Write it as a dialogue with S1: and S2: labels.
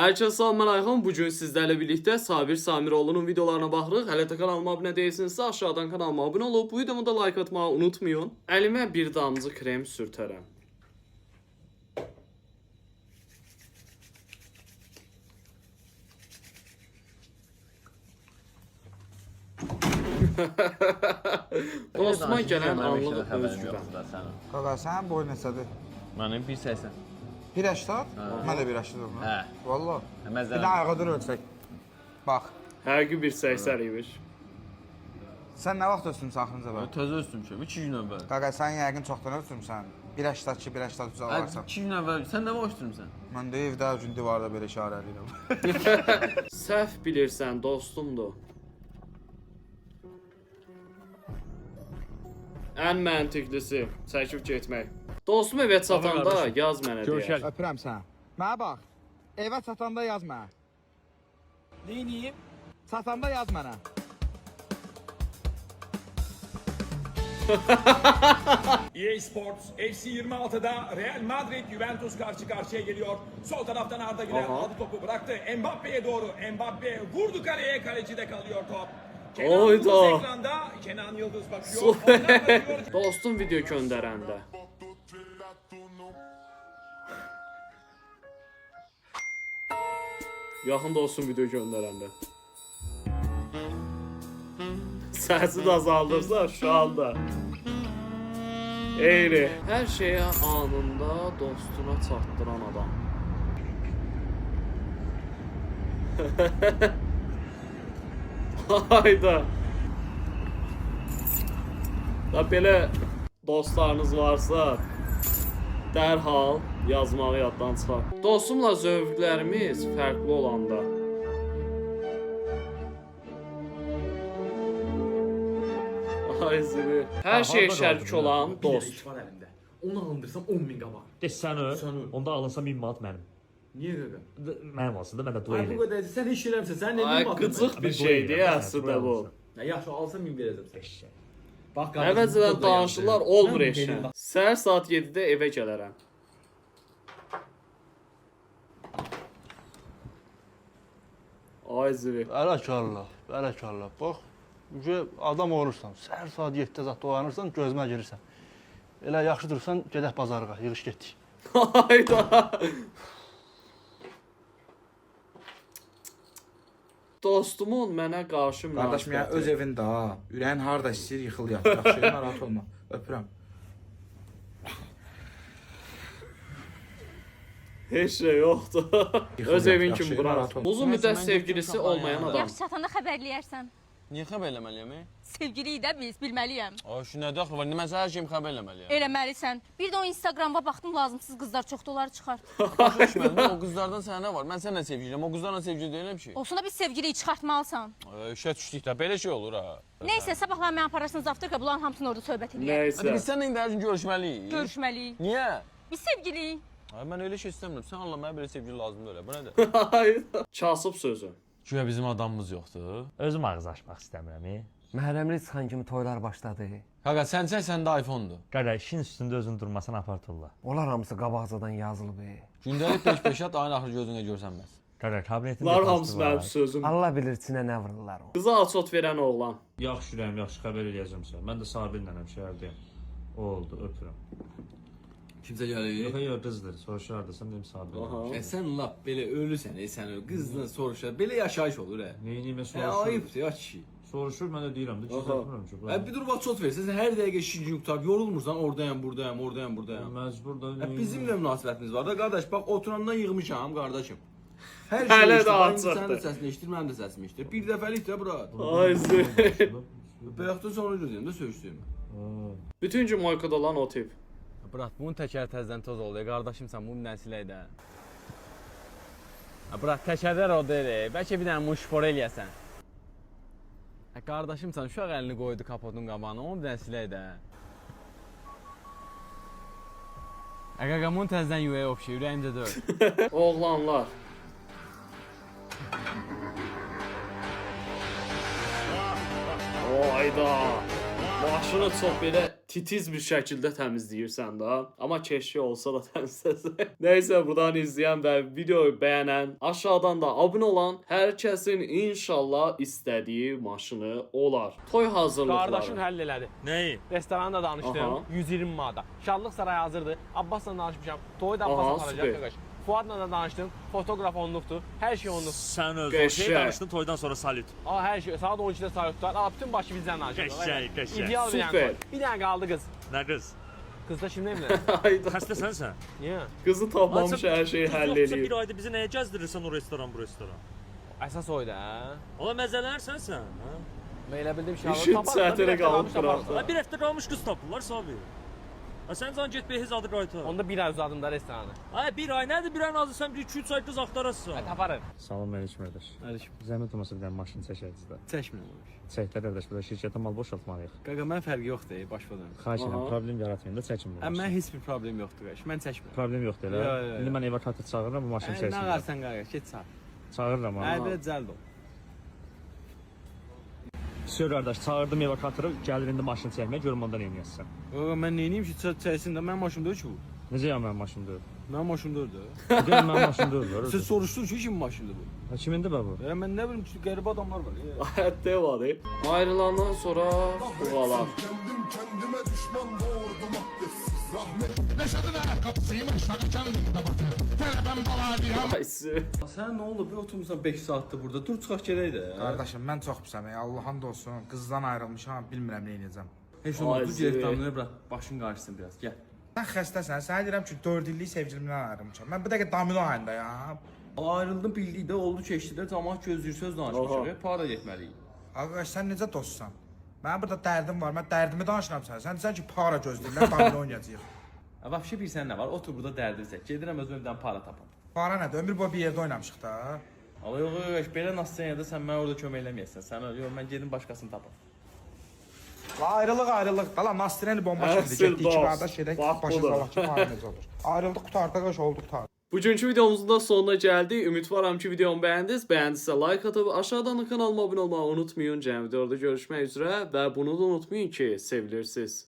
S1: Hər kəsə salam, mən Ayxan. Bugün sizlərlə birlikdə Sabir Samiroğlu'nun videolarına baxırıq. Hələ də kanalıma abunə deyilsinizsə aşağıdan kanalıma abunə olub bu videomu da like atmağı unutmayın. Əlimə bir damcı krem sürtərəm. Dostuma gələn anlıq özgüvən.
S2: Qaqa, sənin boyun neçədir?
S3: Mənim 1.80.
S2: 1.80? Mən də 1.80
S3: Hə.
S2: Valla. Bir
S3: Məzələn.
S2: də ayağa dur ölçək. Bax.
S1: Həqiqi bir 80 imiş.
S2: Sən nə vaxt ölçmüsən axırıncı
S3: Mən
S2: bax?
S3: təzə ölçmüşəm 2 gün əvvəl.
S2: Qaqa, sən yəqin çoxdan ölçmüsən. 1.82, 1.83 alarsan.
S3: 2 gün əvvəl sən nə vaxt ölçmüsən?
S2: Mən də evdə gün divarda belə işarə edirəm.
S1: Səhv bilirsən, dostumdur. Ən məntiqlisi çəkib getmək. Dostum evə çatanda yaz mənə deyə.
S2: Öpürəm səni. Mənə bax. Evə çatanda yaz mənə.
S3: Neyiniyim?
S2: Çatanda yaz mənə.
S4: EA Sports FC26'da Real Madrid Juventus karşı karşıya geliyor. Sol taraftan Arda Güler
S1: Aha.
S4: aldı topu bıraktı. Mbappe'ye doğru. Mbappe vurdu kaleye, kalecide kalıyor top.
S1: Oyda.
S4: Kenan Yıldız ekranda. Kenan Yıldız bakıyor.
S1: Super.
S4: Onlar bakıyor.
S1: Dostum video göndərəndə. Yaxın dostum video göndərəndə. Səsi də azaldırsa şu anda. Eyni. Hər şeyə anında dostuna çatdıran adam. Hayda. Da belə dostlarınız varsa dərhal yazmağı yaddan çıxar. Dostumla zövqlərimiz fərqli olanda. Ay zıvı. Hər şey şərik olan dost.
S5: var əlində. Onu alındırsam 10.000 qabaq.
S6: Sən öl. Onda alınsa 1000 manat mənim.
S5: Niyə qaqa?
S6: Mənim olsun da mən də
S5: Ay bu
S6: duel.
S5: qədər sən heç eləmsən. Sən nə
S1: Ay
S5: bilirsən?
S1: qıcıq bir şeydir əslində bu.
S5: Yaxşı alsam 1000 verəcəm sənə. Bax
S1: Əvvəlcədən danışırlar, olmur eşə. Səhər saat 7-də evə gələrəm. Ay zıvı.
S7: Ələkallah, ələkallah. Bax, adam olursan, səhər saat 7-də zat oyanırsan, gözümə girirsən. Elə yaxşı durursan, gedək bazarıqa, yığış getdik.
S1: Hayda. Dostumun mənə qarşı
S2: Qardaşım, yəni öz
S1: münasibəti.
S2: evində ha. Ürəyin harda istəyir, yıxıl yat. Yaxşı, narahat olma. Öpürəm.
S1: Heç şey yoxdur.
S2: Yıxıl
S1: Öz
S2: yat,
S1: evin
S2: yaxşı,
S1: kimi bura.
S2: narahat olma.
S1: Uzun müddət
S3: Mən
S1: sevgilisi
S3: getdim,
S1: olmayan
S3: uşaqlar
S1: adam.
S8: Yaxşı çatanda xəbərləyərsən.
S3: Niyə xəbər eləməliyəm?
S8: Sevgiliyik də biz, bilməliyəm.
S3: Ay şu nə daxlı var? Mən sənə hər şeyimi xəbər eləməliyəm.
S8: Eləməlisən. Bir də o Instagrama baxdım, lazımsız qızlar çoxdur, onları çıxart.
S3: Başa düşmədim. O qızlardan sənə nə var? Mən səninlə sevgiliyəm. O qızlarla sevgili deyiləm ki.
S8: Olsun da biz sevgiliyi çıxartmalısan.
S3: İşə düşdükdə belə şey olur ha.
S8: Nəysə, sabahlar məni apararsınız avtorka, bunların hamısını orada söhbət edəyək.
S3: Hadi biz
S1: Nəysə.
S3: səninlə indi hər gün görüşməliyik.
S8: Görüşməliyik.
S3: Niyə?
S8: Biz sevgiliyik.
S3: Ay mən elə şey istəmirəm. Sən Allah mənə belə sevgili lazımdır elə. Bu nədir?
S1: Hayda. Kasıb sözü.
S3: Güya bizim adamımız yoxdur.
S6: Özüm ağız açmaq istəmirəm.
S9: Məhərrəmlik çıxan kimi toylar başladı.
S3: Qaqa səndə iPhone-dur.
S6: Qaqa işin üstündə özün durmasan apartırlar.
S9: Onlar hamısı qabaqcadan yazılıb.
S3: Gündəlik 5-5 at ayın axırı gözünə görsənməz.
S6: Qaqa kabinetin
S1: Bunlar hamısı mənim sözüm.
S9: Allah bilir içinə nə vururlar o.
S1: Qıza açot verən oğlan.
S6: Yaxşı ürəyim, yaxşı xəbər eləyəcəm sənə. Mən də Sabirlənəm şəhərdəyəm. O oldu, öpürəm.
S5: Kimsə gəlir?
S6: Yox, yox, qızdır. Soruşardısan dedim Sabirlənəm.
S5: Sən lap belə ölürsən, sən qızla soruşar. Belə yaşayış olur ha.
S6: Neyinimə
S5: Hə,
S6: soruşur.
S5: ayıbdır ya kişi.
S6: Soruşur, mən də deyirəm də, gizlətmirəm ki.
S5: Bir dur vaxt çot versən, sən hər dəqiqə işin qutar, yorulmursan, oradayam, buradayam, oradayam, buradayam.
S6: Məcbur da.
S5: Bizimlə münasibətimiz var da qardaş, bax oturandan yığmışam qardaşım. Hər
S1: Hələ
S5: şey
S1: də
S5: açıqdır.
S1: açıqdır.
S5: Sən də səsini eşitir, mən də səsimi eşitir. Bir dəfəlik də bura.
S1: Ay zıvı.
S5: Bayaqdan sonra gözləyim də söyüşdüyüm.
S1: Bütün gün moykada olan o tip.
S3: Bırat, bunun təkər təzdən toz oldu. Qardaşımsan, bunun nəsilək də. Bırat, təkərlər o deyir. Bəlkə bir dənə muşfor eləyəsən. Qardaşımsan, uşaq əlini qoydu kapotun qabağına, onu bir dənə silək də. Qaqa, bunun təzdən yuvaya opşu, ürəyimcə dör.
S1: Oğlanlar. Hayda. Maşını çox belə titiz bir şəkildə təmizləyirsən də. Amma keşke olsa da təmizləsə. Nəysə, buradan izləyən və videoyu bəyənən, aşağıdan da abunə olan hər kəsin inşallah istədiyi maşını olar. Toy hazırlıqları.
S3: Qardaşın həll elədi.
S6: Nəyi?
S3: Restoranda danışdım.
S1: Aha.
S3: 120 manata. Şadlıq sarayı hazırdır. Abbasla danışmışam. Toyu da
S1: Aha,
S3: Abbas
S1: süper.
S3: aparacaq qardaş. Fuadla da danışdım. Fotoqraf onluqdur. Hər şey onluq.
S6: Sən öz
S1: Qəşəng.
S6: o şey danışdın toydan sonra salut.
S3: Aa, hər şey. Saat 12-də sayı tutar. Aa, bütün başı bizdən danışır.
S6: Qəşəng, qəşəng.
S3: İdeal bir
S1: Süper.
S3: yəni. Bir dənə qaldı qız.
S6: Nə qız?
S3: Qız da şimdi evlənir.
S1: Hayda.
S6: Xəstəsən sən?
S3: Niyə?
S1: Qızı tapmamış hər şeyi həll
S6: Yoxsa
S1: eləyir.
S6: bir ayda bizi nəyə gəzdirirsən o restoran bu restoran?
S3: Əsas oydu, hə?
S6: Ola məzələnərsən sən, hə?
S3: Mən elə bildim ki,
S1: İşin çətinə qalıb qıraqda.
S6: Ha, bir həftə qalmış qız tapırlar Sabi. Ha sən can get behiz adı qaytar.
S3: Onda bir ay uzadım da restoranı.
S6: Ha bir ay nədir bir ayın azı sən bir 2-3 ay qız axtarasın.
S3: Taparım.
S6: Salam Məlik qardaş.
S3: Əlişim.
S6: Zəhmət olmasa bir dənə maşın çəkəcəyiz də.
S3: Çəkmirəm.
S6: Çəklər qardaş, burada şirkətə mal boşaltmalıyıq.
S3: Qaqa, mən fərqi yoxdur, başladım.
S6: Xahiş edirəm,
S1: Aha.
S6: problem yaratmayın da çəkin bu maşını.
S3: Mən heç bir problem yoxdur, qardaş. Mən çəkmirəm.
S6: Problem yoxdur elə.
S3: Yo, yo, yo.
S6: İndi mən evakatı çağırıram bu maşını
S3: Nə
S6: çəksin.
S3: qarsan qardaş, get sağ.
S6: Çağırıram
S3: Hə,
S6: amma.
S3: belə cəld ol.
S6: Sür qardaş, çağırdım evakatı, gəlir indi maşını çəkməyə, görüm onda nə edirsən.
S3: Qaqa, mən nə edeyim ki, çəksin də mənim maşım deyil ki bu.
S6: Necə ya mənim maşım deyil?
S3: Mənim maşım deyil də.
S6: Deyim mənim maşım deyil.
S3: Siz soruşdunuz ki, kimin maşındır bu?
S6: Ha, kimindir bə bu?
S3: Mən nə bilim ki, qəribə adamlar var.
S1: Həyatda var. Ayrılandan sonra buğalar. Aysı.
S3: Sən nə oldu? Bir oturmusan 5 saatdır burada. Dur çıxaq gedək də.
S2: Qardaşım, mən çox pisəm. Allah'ın da olsun. Qızdan ayrılmışam, bilmirəm nə edəcəm.
S3: Heç
S1: Ay,
S3: olmaz. Dur,
S1: zirvə.
S3: gedək damına bırak. Başın qarşısın biraz. Gəl.
S2: Sən xəstəsən. Sənə deyirəm ki, 4 illik sevgilimdən ayrılmışam. Mən bir dəqiqə domino ayında ya.
S3: Ayrıldım bildik də, oldu keçdilər. Camaat gözləyir söz danışmışıq. Para getməliyik.
S2: Arkadaş, sən necə dostsan? Mənim burada dərdim var. Mən dərdimi danışıram sənə. Sən desən ki, para gözləyirlər, domino oynayacağıq.
S3: Vəbşi bir sən nə var? Otur burada dərdini çək. Gedirəm özümə bir dənə para tapam.
S2: Para nədir? Ömür boyu bir yerdə oynamışıq da.
S3: Allah yox, yox, belə nasıl sən mənə orada kömək eləməyəsən. Sən yox, mən gedim başqasını tapam.
S2: La ayrılıq. Dala Nastreni bomba
S1: Əsl
S2: şimdi getdi. İki
S1: dost.
S2: qardaş gedək.
S1: Bax
S2: Başa
S1: budur.
S2: salaq ki, para necə olur. Ayrıldıq, qurtardıq, qaş olduq qurtardıq.
S1: Bugünkü videomuzun da sonuna geldik. Ümidvaram ki videomu beğendiniz. Beğendiyse like atıp aşağıdan da kanalıma abone olmayı unutmayın. Cem videoda görüşmek üzere ve bunu da unutmayın ki sevilirsiniz.